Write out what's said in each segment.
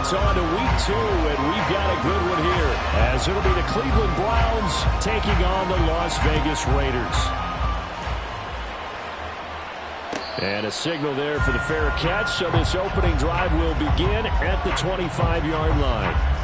It's on to week 2, and we've got a good one here, as it'll be the Cleveland Browns taking on the Las Vegas Raiders. And a signal there for the fair catch, so this opening drive will begin at the 25-yard line.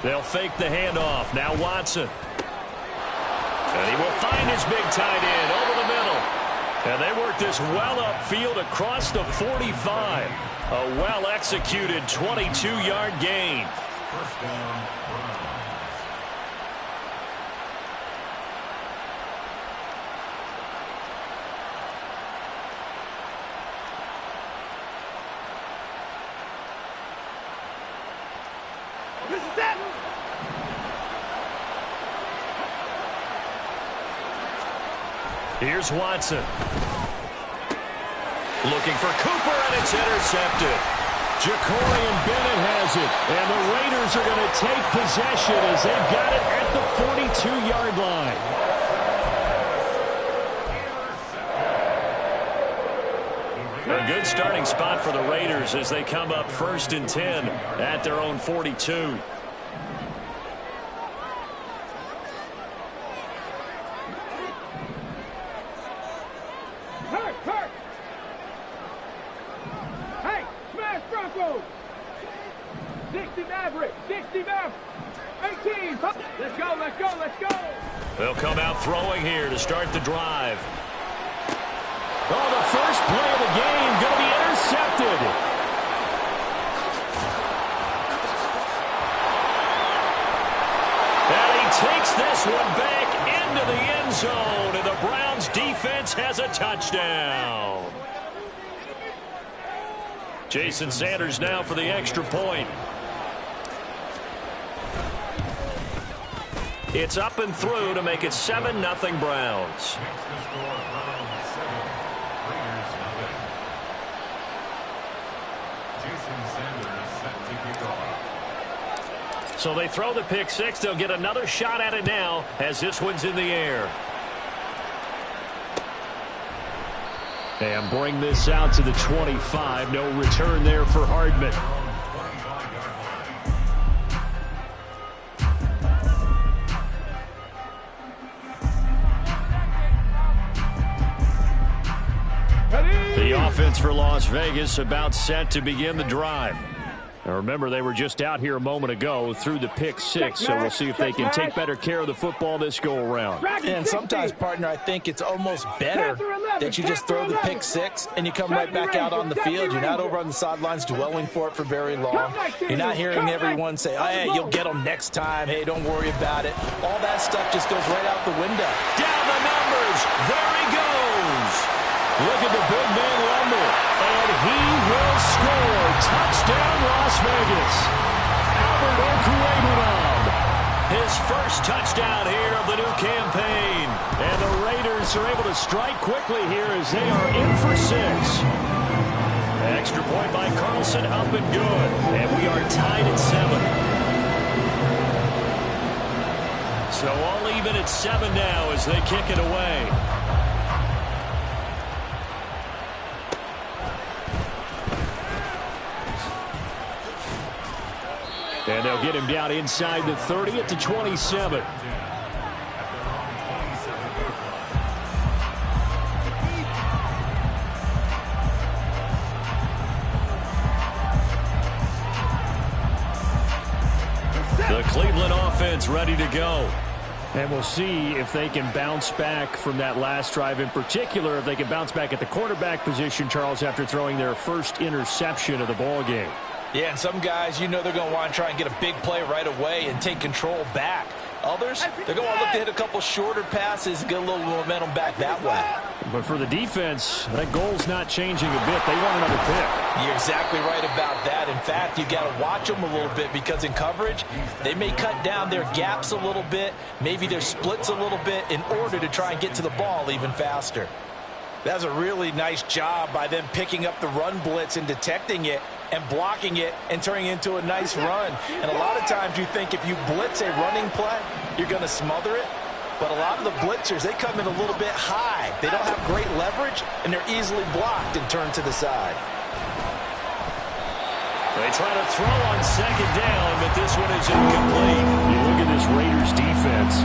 They'll fake the handoff. Now Watson. And he will find his big tight end over the middle. And they work this well upfield across the 45. A well-executed 22-yard gain. First down, Browns. Here's Watson. Looking for Cooper, and it's intercepted. Jacorian Bennett has it, and the Raiders are going to take possession as they've got it at the 42-yard line. A good starting spot for the Raiders as they come up 1st and 10 at their own 42. They'll come out throwing here to start the drive. Oh, the first play of the game going to be intercepted. And he takes this one back into the end zone, and the Browns defense has a touchdown. Jason Sanders now for the extra point. It's up and through to make it 7-0 Browns. So they throw the pick six. They'll get another shot at it now as this one's in the air. And bring this out to the 25. No return there for Hardman. The offense for Las Vegas about set to begin the drive. Now remember, they were just out here a moment ago through the pick six, so we'll see if they can take better care of the football this go-around. And sometimes, partner, I think it's almost better that you just throw the pick six and you come right back out on the field. You're not over on the sidelines dwelling for it for very long. You're not hearing everyone say, oh, hey, you'll get them next time. Hey, don't worry about it. All that stuff just goes right out the window. Down the numbers. There he goes. Look at the big man rumble. And he will score. Touchdown, Las Vegas. Albert Okwuegbunam. His first touchdown here of the new campaign. And the Raiders are able to strike quickly here as they are in for 6. Extra point by Carlson, up and good. And we are tied at 7. So all even at 7 now as they kick it away. And they'll get him down inside the 30 at the 27. The Cleveland offense ready to go. And we'll see if they can bounce back from that last drive, in particular if they can bounce back at the quarterback position, Charles, after throwing their first interception of the ball game. Yeah, and some guys, you know they're going to want to try and get a big play right away and take control back. Others, they're going to look to hit a couple shorter passes and get a little momentum back that way. But for the defense, that goal's not changing a bit. They want another pick. You're exactly right about that. In fact, you got to watch them a little bit because in coverage, they may cut down their gaps a little bit, maybe their splits a little bit in order to try and get to the ball even faster. That's a really nice job by them picking up the run blitz and detecting it and blocking it and turning it into a nice run. And a lot of times you think if you blitz a running play, you're going to smother it. But a lot of the blitzers, they come in a little bit high. They don't have great leverage, and they're easily blocked and turned to the side. They try to throw on second down, but this one is incomplete. You look at this Raiders defense.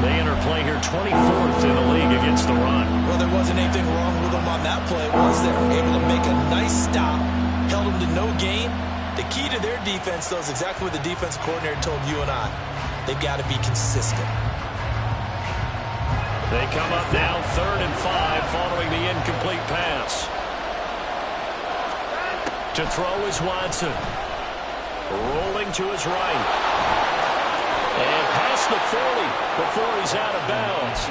They enter play here 24th in the league against the run. Well, there wasn't anything wrong with them on that play, was there? Able to make a nice stop, held them to no gain. The key to their defense, though, is exactly what the defense coordinator told you and I. They've got to be consistent. They come up now 3rd and 5 following the incomplete pass. To throw is Watson. Rolling to his right. And past the 40 before he's out of bounds.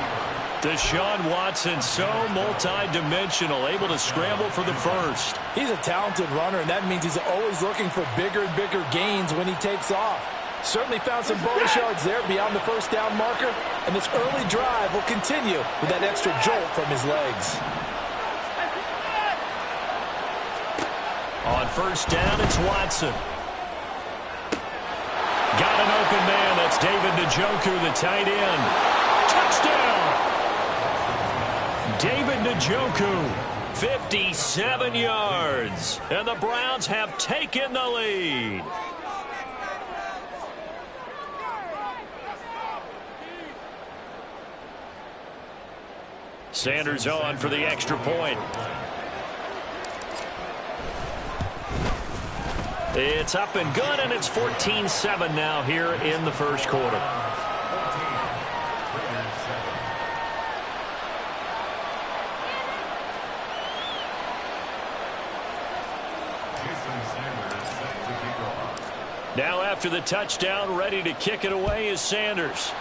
Deshaun Watson, so multi-dimensional, able to scramble for the first. He's a talented runner, and that means he's always looking for bigger and bigger gains when he takes off. Certainly found some bonus yards there beyond the first down marker, and this early drive will continue with that extra jolt from his legs. On first down, it's Watson. Got an open man. That's David Njoku, the tight end. Touchdown! David Njoku, 57 yards, and the Browns have taken the lead. Sanders on for the extra point. It's up and good, and it's 14-7 now here in the first quarter. Now after the touchdown, ready to kick it away is Sanders.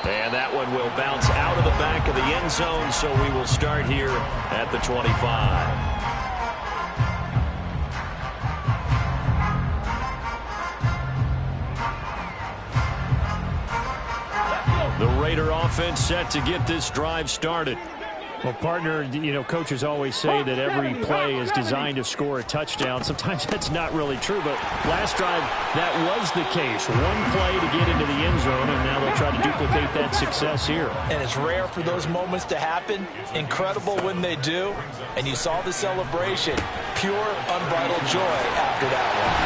And that one will bounce out of the back of the end zone, so we will start here at the 25. The Raider offense set to get this drive started. Well, partner, you know, coaches always say that every play is designed to score a touchdown. Sometimes that's not really true, but last drive, that was the case. One play to get into the end zone, and now they'll try to duplicate that success here. And it's rare for those moments to happen. Incredible when they do. And you saw the celebration. Pure, unbridled joy after that one.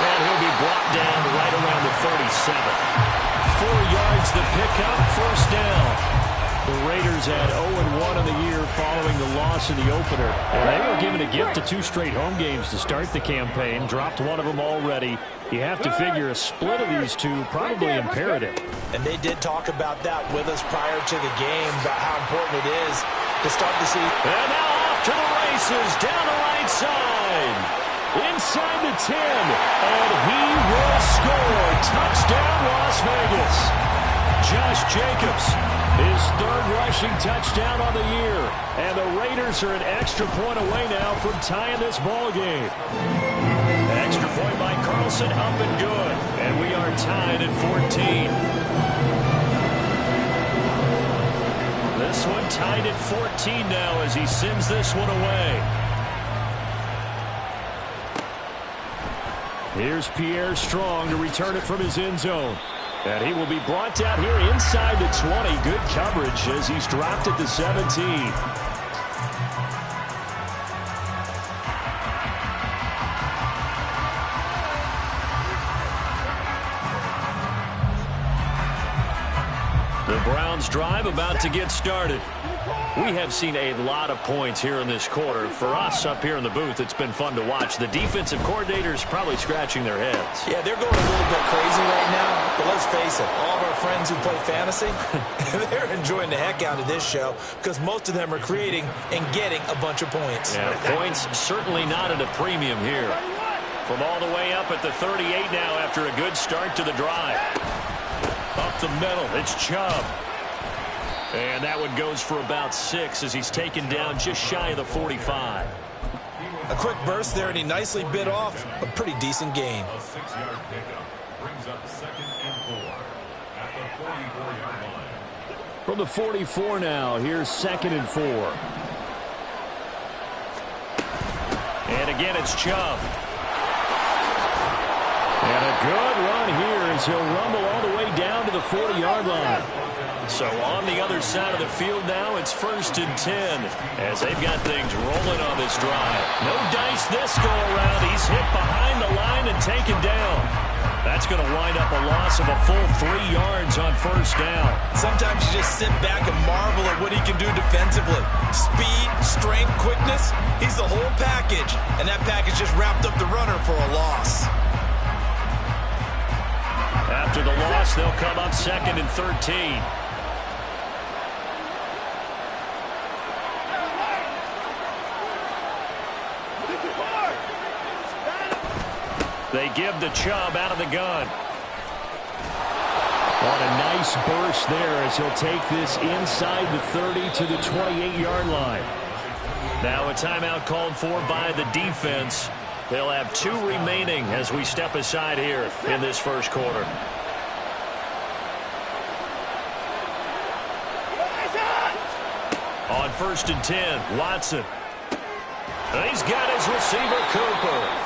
And he'll be brought down right around the 37. 4 yards the pickup, first down. The Raiders had 0-1 in the year following the loss in the opener. And they were given a gift of 2 straight home games to start the campaign. Dropped one of them already. You have to figure a split of these two probably imperative. And they did talk about that with us prior to the game, about how important it is to start the season. And now off to the races, down the right side. Inside the 10. And he will score. Touchdown, Las Vegas. Josh Jacobs, his 3rd rushing touchdown on the year. And the Raiders are an extra point away now from tying this ball game. Extra point by Carlson, up and good. And we are tied at 14. This one tied at 14 now as he sends this one away. Here's Pierre Strong to return it from his end zone. And he will be brought down here inside the 20. Good coverage as he's dropped at the 17. The Browns drive about to get started. We have seen a lot of points here in this quarter. For us up here in the booth, it's been fun to watch. The defensive coordinators probably scratching their heads. Yeah, they're going a little bit crazy right now. But let's face it, all of our friends who play fantasy, they're enjoying the heck out of this show because most of them are creating and getting a bunch of points. Yeah, points certainly not at a premium here. From all the way up at the 38 now after a good start to the drive. Up the middle, it's Chubb. And that one goes for about 6 as he's taken down just shy of the 45. A quick burst there, and he nicely bit off a pretty decent gain. A 6-yard pickup brings up 2nd and 4 at the 44-yard line. From the 44 now, here's 2nd and 4. And again, it's Chubb. And a good run here as he'll rumble all the way down to the 40-yard line. So on the other side of the field now, it's 1st and 10 as they've got things rolling on this drive. No dice this go-around. He's hit behind the line and taken down. That's going to wind up a loss of a full 3 yards on 1st down. Sometimes you just sit back and marvel at what he can do defensively. Speed, strength, quickness, he's the whole package. And that package just wrapped up the runner for a loss. After the loss, they'll come up 2nd and 13. They give the Chubb out of the gun. On a nice burst there as he'll take this inside the 30 to the 28-yard line. Now a timeout called for by the defense. They'll have 2 remaining as we step aside here in this first quarter. On 1st and 10, Watson. He's got his receiver, Cooper.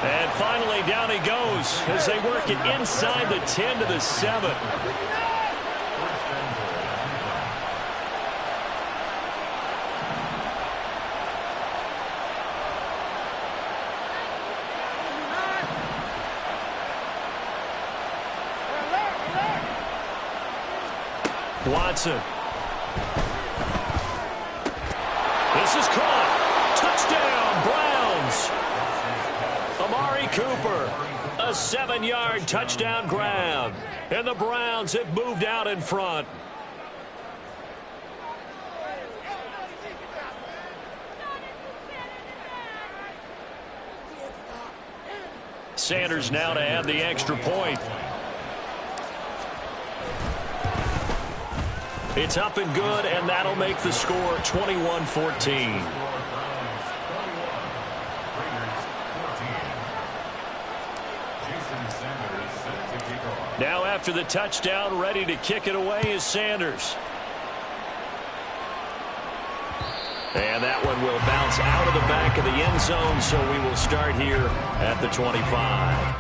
And finally, down he goes as they work it inside the 10 to the 7. Watson. This is caught. Touchdown, Browns. Amari Cooper, a 7-yard touchdown grab. And the Browns have moved out in front. Sanders now to add the extra point. It's up and good, and that'll make the score 21-14. Now after the touchdown, ready to kick it away is Sanders. And that one will bounce out of the back of the end zone, so we will start here at the 25.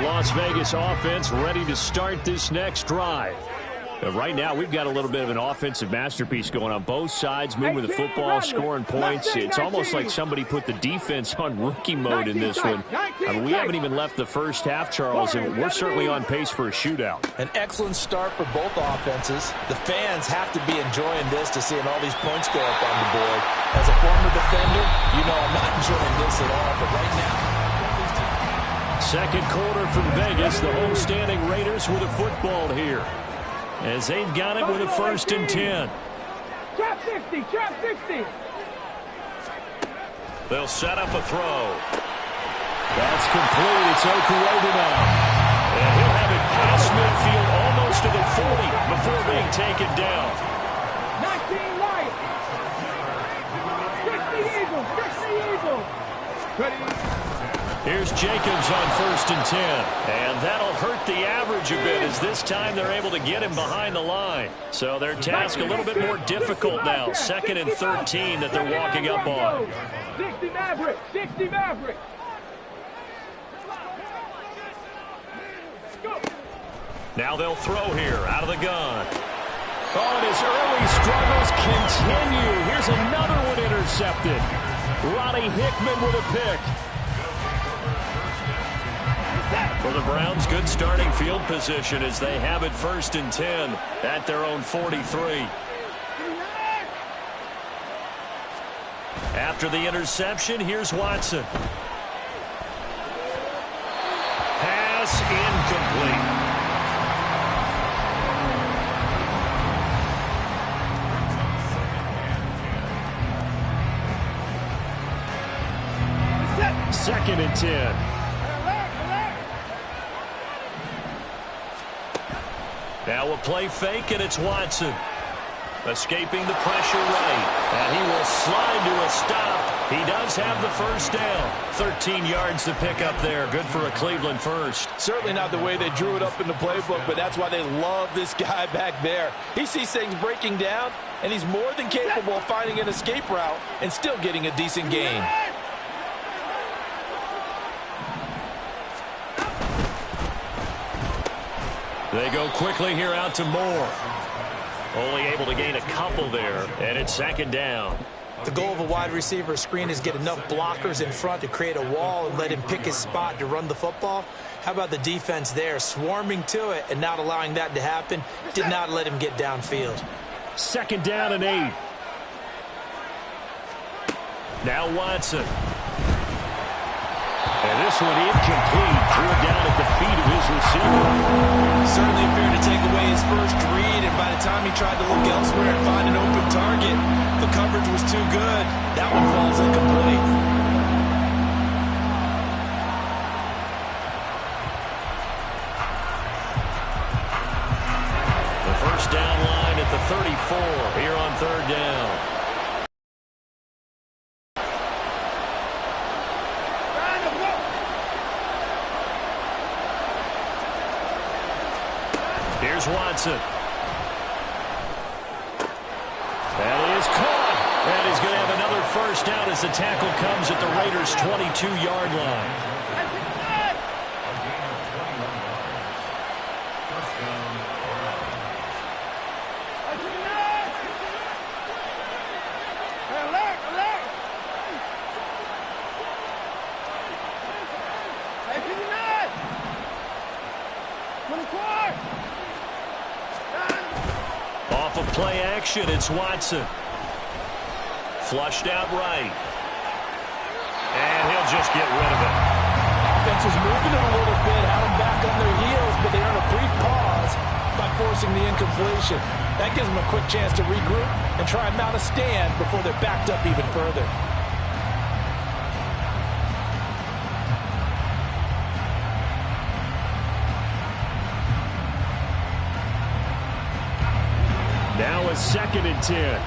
Las Vegas offense ready to start this next drive. Right now, we've got a little bit of an offensive masterpiece going on both sides, moving the football, scoring points. It's almost like somebody put the defense on rookie mode in this one. We haven't even left the first half, Charles, and we're certainly on pace for a shootout. An excellent start for both offenses. The fans have to be enjoying this to seeing all these points go up on the board. As a former defender, you know I'm not enjoying this at all, but right now, second quarter from Vegas, the homestanding Raiders with a football here. As they've got it with a 1st and 10. Trap 60, trap 60. They'll set up a throw. That's complete. It's Okuegbunam now. And he'll have it past midfield almost to the 40 before being taken down. 19 light. 60 Eagles, 60 Eagles. Ready. Here's Jacobs on 1st and 10. And that'll hurt the average a bit as this time they're able to get him behind the line. So their task a little bit more difficult now. 2nd and 13 that they're walking up on. 60 Maverick, 60 Maverick. Now they'll throw here out of the gun. Oh, and his early struggles continue. Here's another one intercepted. Roddy Hickman with a pick. For the Browns, good starting field position as they have it 1st and 10 at their own 43. After the interception, here's Watson. Pass incomplete. Second and 10. Now a play fake, and it's Watson. Escaping the pressure right. And he will slide to a stop. He does have the first down. 13 yards to pick up there. Good for a Cleveland first. Certainly not the way they drew it up in the playbook, but that's why they love this guy back there. He sees things breaking down, and he's more than capable of finding an escape route and still getting a decent gain. They go quickly here out to Moore. Only able to gain a couple there, and it's second down. The goal of a wide receiver screen is get enough blockers in front to create a wall and let him pick his spot to run the football. How about the defense there, swarming to it and not allowing that to happen? Did not let him get downfield. Second down and 8. Now Watson. And this one incomplete. Threw it down at the feet of his receiver. Certainly appeared to take away his first read, and by the time he tried to look elsewhere and find an open target, the coverage was too good. That one falls incomplete. The first down line at the 34 here on third down. Here's Watson. That is caught. And he's going to have another first down as the tackle comes at the Raiders' 22-yard line. Off of play action, it's Watson. Flushed out right. And he'll just get rid of it. Offense was moving it a little bit, had them back on their heels, but they earn a brief pause by forcing the incompletion. That gives them a quick chance to regroup and try and mount a stand before they're backed up even further. Now a second and 10.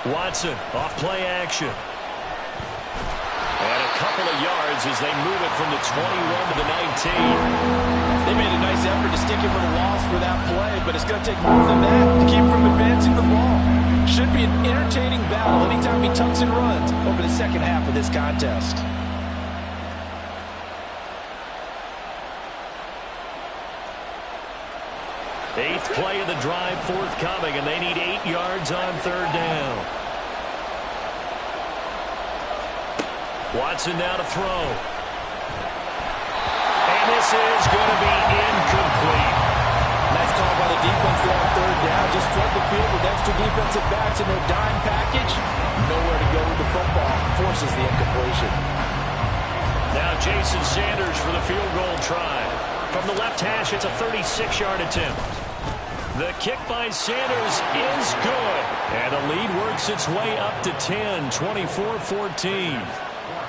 Watson off play action. And a couple of yards as they move it from the 21 to the 19. They made a nice effort to stick him with a loss for that play, but it's going to take more than that to keep from advancing the ball. Should be an entertaining battle anytime he tucks and runs over the second half of this contest. Eighth play of the drive forthcoming, and they need 8 yards on third down. Watson now to throw. And this is going to be incomplete. Nice call by the defense there on third down. Just flood the field with extra defensive backs in their dime package. Nowhere to go with the football. Forces the incompletion. Now Jason Sanders for the field goal try. From the left hash, it's a 36-yard attempt. The kick by Sanders is good. And the lead works its way up to 10, 24-14.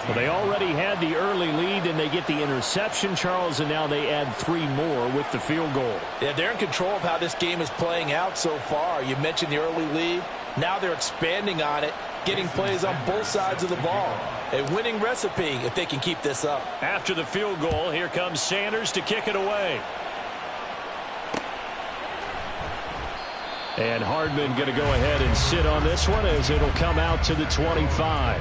Well, they already had the early lead, and they get the interception, Charles, and now they add 3 more with the field goal. Yeah, they're in control of how this game is playing out so far. You mentioned the early lead. Now they're expanding on it, getting plays on both sides of the ball. A winning recipe if they can keep this up. After the field goal, here comes Sanders to kick it away. And Hardman going to go ahead and sit on this one as it'll come out to the 25.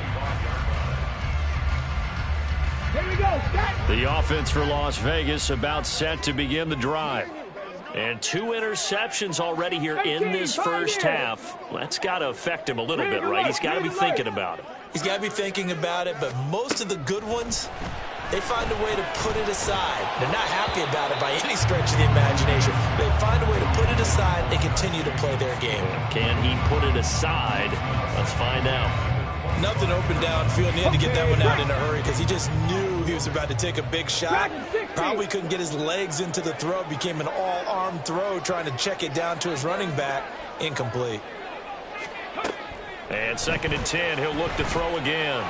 Here we go. The offense for Las Vegas about set to begin the drive. And 2 interceptions already here in this first half. That's got to affect him a little bit, right? He's got to be thinking about it. He's got to be thinking about it, but most of the good ones They find a way to put it aside. They're not happy about it by any stretch of the imagination. They find a way to put it aside and continue to play their game. Can he put it aside? Let's find out. Nothing open downfield. He had to get that one out in a hurry because he just knew he was about to take a big shot. Probably couldn't get his legs into the throw. Became an all-arm throw trying to check it down to his running back. Incomplete. And 2nd and 10. He'll look to throw again.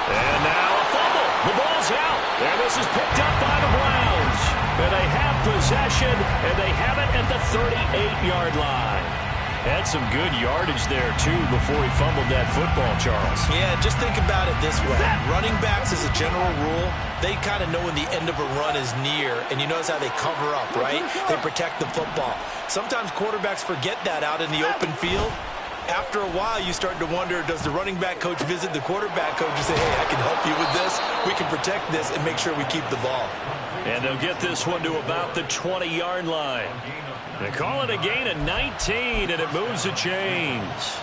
And now a fumble. The ball's out. And this is picked up by the Browns. And they have possession, and they have it at the 38-yard line. Had some good yardage there, too, before he fumbled that football, Charles. Yeah, just think about it this way. Running backs, as a general rule, they kind of know when the end of a run is near, and you notice how they cover up, right? They protect the football. Sometimes quarterbacks forget that out in the open field. After a while, you start to wonder, does the running back coach visit the quarterback coach and say, hey, I can help you with this. We can protect this and make sure we keep the ball. And they'll get this one to about the 20-yard line. They call it a gain of 19, and it moves the chains.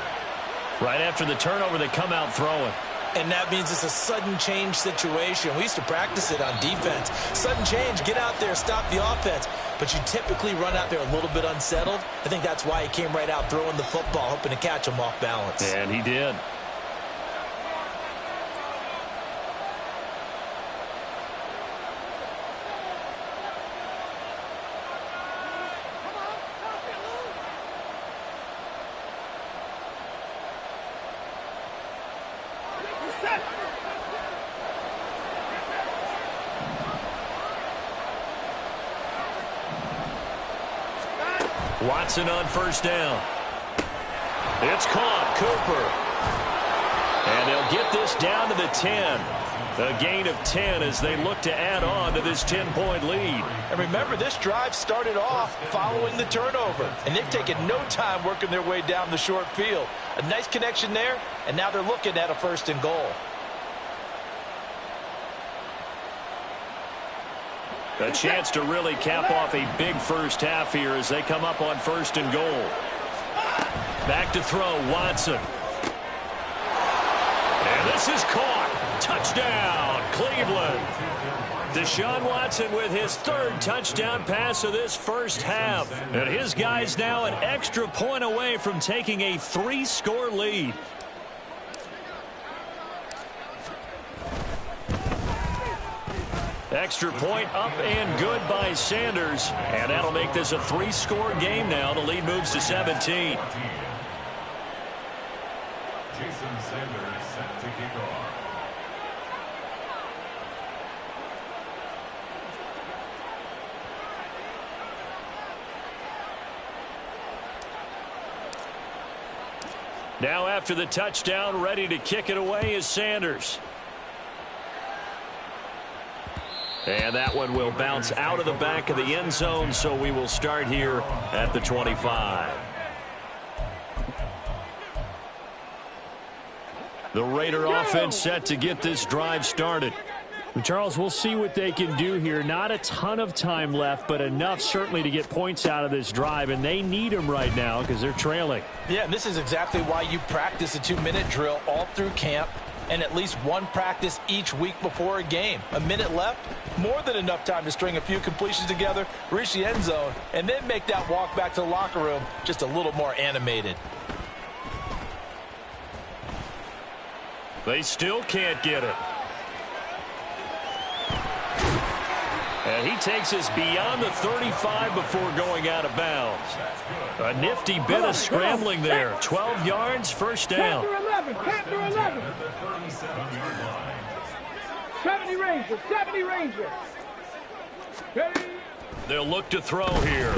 Right after the turnover, they come out throwing. And that means it's a sudden change situation. We used to practice it on defense. Sudden change, get out there, stop the offense. But you typically run out there a little bit unsettled. I think that's why he came right out throwing the football, hoping to catch him off balance. And he did. Watson on 1st down. It's caught. Cooper. And they'll get this down to the 10. A gain of 10 as they look to add on to this 10-point lead. And remember, this drive started off following the turnover. And they've taken no time working their way down the short field. A nice connection there, and now they're looking at a 1st and goal. A chance to really cap off a big first half here as they come up on 1st and goal. Back to throw, Watson. And this is caught. Touchdown, Cleveland. Deshaun Watson with his 3rd touchdown pass of this first half. And his guys now an extra point away from taking a 3-score lead. Extra point up and good by Sanders. And that'll make this a 3-score game now. The lead moves to 17. Jason Sanders set to kick off. Now after the touchdown, ready to kick it away is Sanders. And that one will bounce out of the back of the end zone, so we will start here at the 25. The Raider offense set to get this drive started. Charles, we'll see what they can do here. Not a ton of time left, but enough certainly to get points out of this drive, and they need them right now because they're trailing. Yeah, and this is exactly why you practice a 2-minute drill all through camp and at least one practice each week before a game. A minute left, more than enough time to string a few completions together, reach the end zone, and then make that walk back to the locker room just a little more animated. They still can't get it. And he takes us beyond the 35 before going out of bounds. A nifty bit of scrambling there. 12 yards, 1st down. Captain 11. 70 Rangers, 70 Rangers. Ready? They'll look to throw here.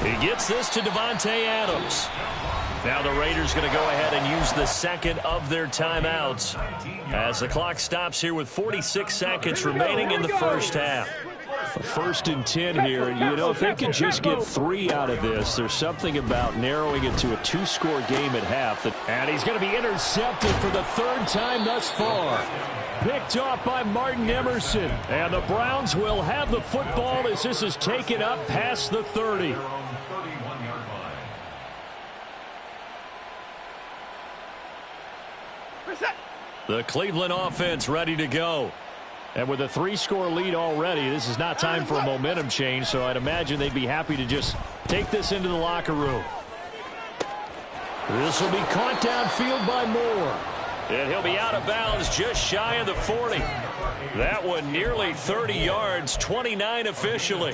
He gets this to Devontae Adams. Now the Raiders going to go ahead and use the 2nd of their timeouts as the clock stops here with 46 seconds remaining in the first half. 1st and 10 here. You know, if they could just get 3 out of this, there's something about narrowing it to a 2-score game at half. And he's going to be intercepted for the 3rd time thus far. Picked off by Martin Emerson. And the Browns will have the football as this is taken up past the 30. The Cleveland offense ready to go. And with a 3-score lead already, this is not time for a momentum change, so I'd imagine they'd be happy to just take this into the locker room. This will be caught downfield by Moore. And he'll be out of bounds just shy of the 40. That one nearly 30 yards, 29 officially.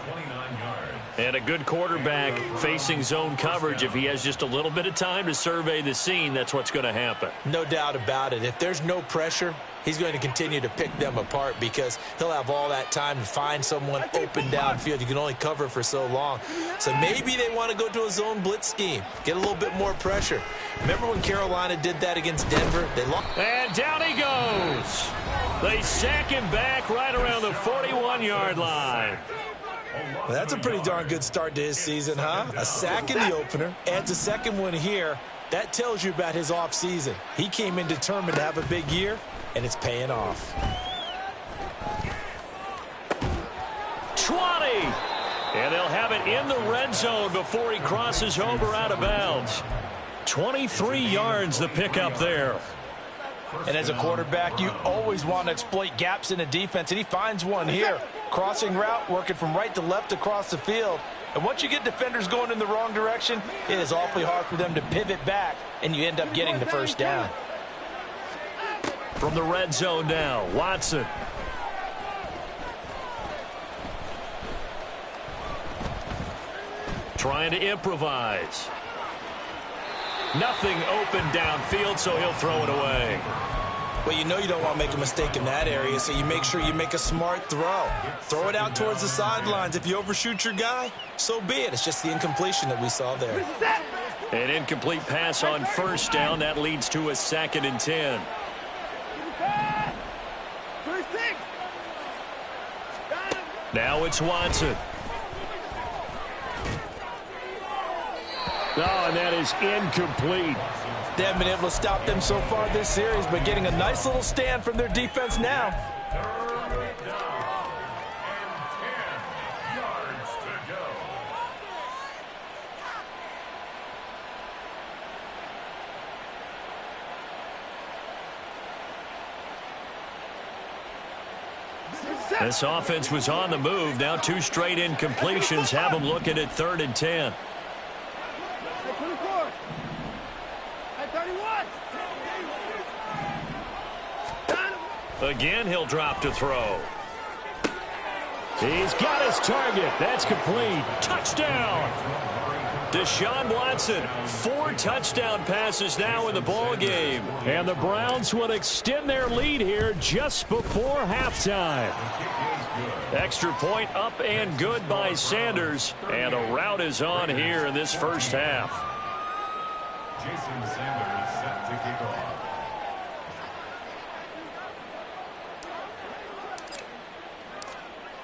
And a good quarterback facing zone coverage. If he has just a little bit of time to survey the scene, that's what's going to happen. No doubt about it. If there's no pressure, he's going to continue to pick them apart because he'll have all that time to find someone open downfield. You can only cover for so long. So maybe they want to go to a zone blitz scheme, get a little bit more pressure. Remember when Carolina did that against Denver? They lost. And down he goes. They sack him back right around the 41-yard line. Well, that's a pretty darn good start to his season, huh? A sack in the opener, adds a second one here. That tells you about his offseason. He came in determined to have a big year, and it's paying off. 20. And they'll have it in the red zone before he crosses over out of bounds. 23 yards the pickup there. And as a quarterback, you always want to exploit gaps in a defense, and he finds one here. Crossing route, working from right to left across the field. And once you get defenders going in the wrong direction, it is awfully hard for them to pivot back, and you end up getting the first down. From the red zone now, Watson. Trying to improvise. Nothing open downfield, so he'll throw it away. Well, you know you don't want to make a mistake in that area, so you make sure you make a smart throw. Throw it out towards the sidelines. If you overshoot your guy, so be it. It's just the incompletion that we saw there. An incomplete pass on first down. That leads to a 2nd and 10. Now it's Watson. Oh, and that is incomplete. They haven't been able to stop them so far this series, but getting a nice little stand from their defense now. Third down and 10 yards to go. This offense was on the move. Now 2 straight incompletions have them looking at 3rd and 10. Again, he'll drop to throw. He's got his target. That's complete. Touchdown. Deshaun Watson, 4 touchdown passes now in the ball game. And the Browns will extend their lead here just before halftime. Extra point up and good by Sanders. And a rout is on here in this first half. Jason Sanders set to kick off.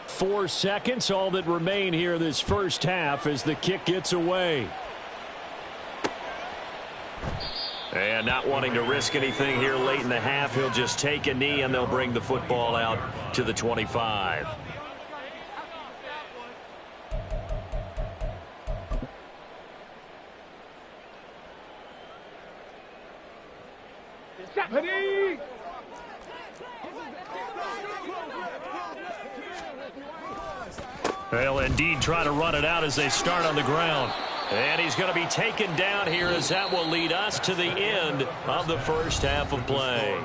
4 seconds, all that remain here this first half as the kick gets away. And not wanting to risk anything here late in the half, he'll just take a knee and they'll bring the football out to the 25. Ready? They'll indeed try to run it out as they start on the ground. And he's going to be taken down here as that will lead us to the end of the first half of play.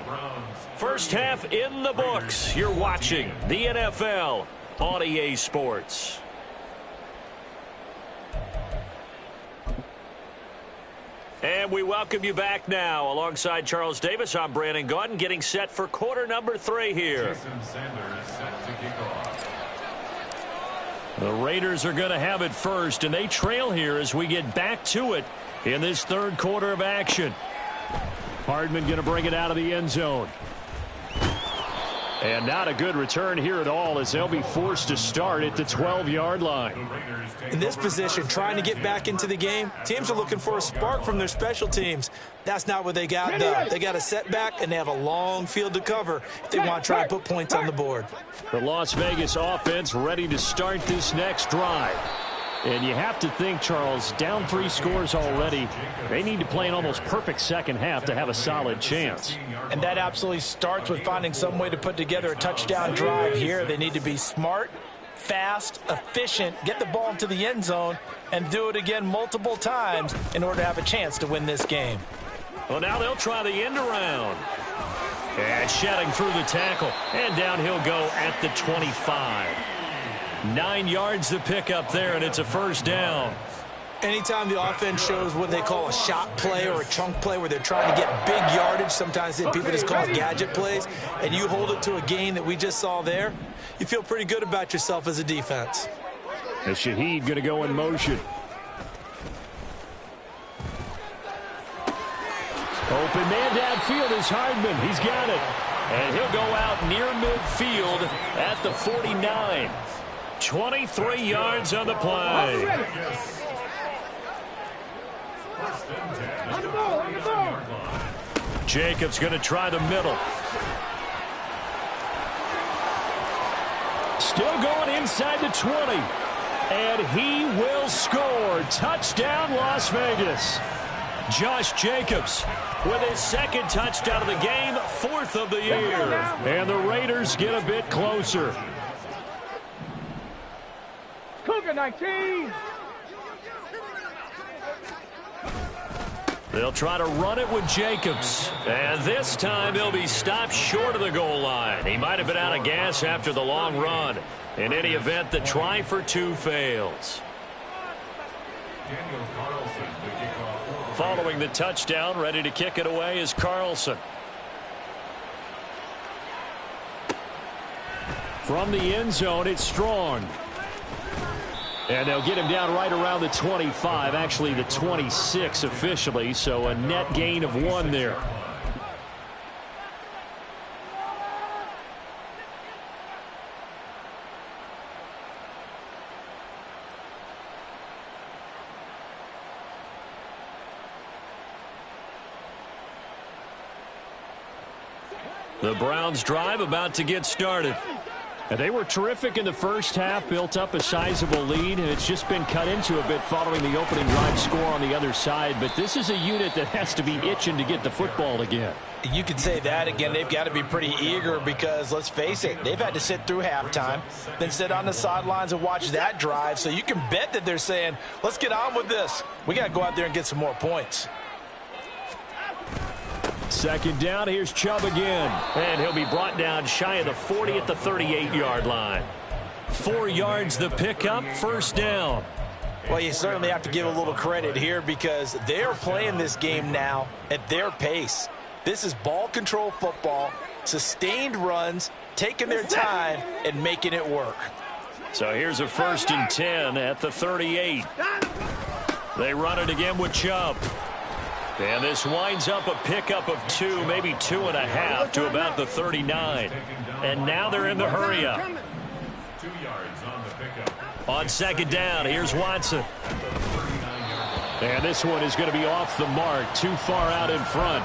First half in the books. You're watching the NFL on EA Sports. And we welcome you back now. Alongside Charles Davis, I'm Brandon Gaudin, getting set for quarter number 3 here. Jason Sanders set to kick off. The Raiders are going to have it first, and they trail here as we get back to it in this third quarter of action. Hardman going to bring it out of the end zone. And not a good return here at all as they'll be forced to start at the 12-yard line. In this position, trying to get back into the game, teams are looking for a spark from their special teams. That's not what they got, though. They got a setback, and they have a long field to cover if they want to try and put points on the board. The Las Vegas offense ready to start this next drive. And you have to think, Charles, down 3 scores already. They need to play an almost perfect second half to have a solid chance. And that absolutely starts with finding some way to put together a touchdown drive here. They need to be smart, fast, efficient, get the ball into the end zone, and do it again multiple times in order to have a chance to win this game. Well, now they'll try the end around. And shedding through the tackle. And down he'll go at the 25. 9 yards to pick up there, and it's a first down. Anytime the offense shows what they call a shot play or a chunk play where they're trying to get big yardage, sometimes people just call it gadget plays, and you hold it to a gain that we just saw there, you feel pretty good about yourself as a defense. And Shaheed going to go in motion. Open man downfield is Hardman. He's got it. And he'll go out near midfield at the 49. 23 yards on the play. Jacobs going to try the middle. Still going inside the 20. And he will score. Touchdown, Las Vegas. Josh Jacobs with his 2nd touchdown of the game, 4th of the year. And the Raiders get a bit closer. Cougar 19. They'll try to run it with Jacobs. And this time he'll be stopped short of the goal line. He might have been out of gas after the long run. In any event, the try for 2 fails. Following the touchdown, ready to kick it away is Carlson. From the end zone, it's Strong. And they'll get him down right around the 25, actually the 26 officially, so a net gain of 1 there. The Browns drive about to get started. And they were terrific in the first half, built up a sizable lead, and it's just been cut into a bit following the opening drive score on the other side. But this is a unit that has to be itching to get the football again. You could say that again. They've got to be pretty eager because, let's face it, they've had to sit through halftime, then sit on the sidelines and watch that drive. So you can bet that they're saying, let's get on with this. We got to go out there and get some more points. 2nd down, here's Chubb again. And he'll be brought down shy of the 40 at the 38-yard line. 4 yards the pickup, first down. Well, you certainly have to give a little credit here because they're playing this game now at their pace. This is ball control football, sustained runs, taking their time and making it work. So here's a 1st and 10 at the 38. They run it again with Chubb. And this winds up a pickup of 2, maybe 2.5 to about the 39. And now they're in the hurry up. 2 yards on the pickup. On 2nd down, here's Watson. And this one is going to be off the mark, too far out in front.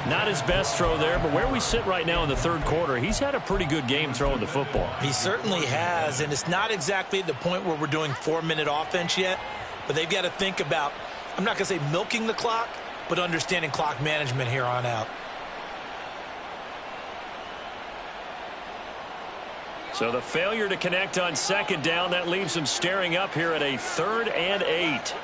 Not his best throw there, but where we sit right now in the 3rd quarter, he's had a pretty good game throwing the football. He certainly has, and it's not exactly the point where we're doing 4-minute offense yet, but they've got to think about, I'm not going to say milking the clock, but understanding clock management here on out. So the failure to connect on 2nd down, that leaves them staring up here at a 3rd and 8.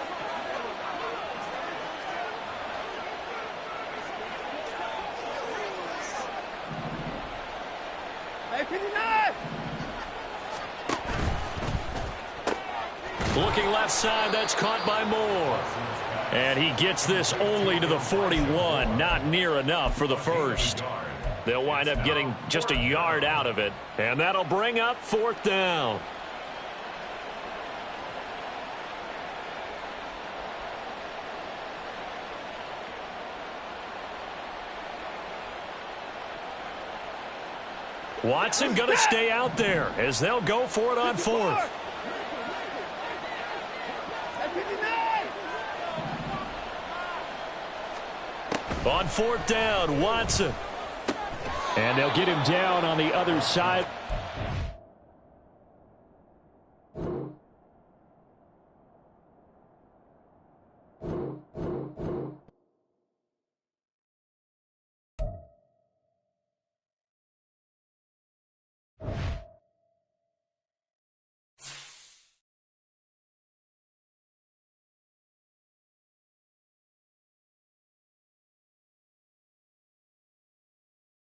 Looking left side, that's caught by Moore. And he gets this only to the 41, not near enough for the 1st. They'll wind up getting just a yard out of it, and that'll bring up 4th down. Watson going to stay out there as they'll go for it on 4th. On 4th down, Watson. And they'll get him down on the other side.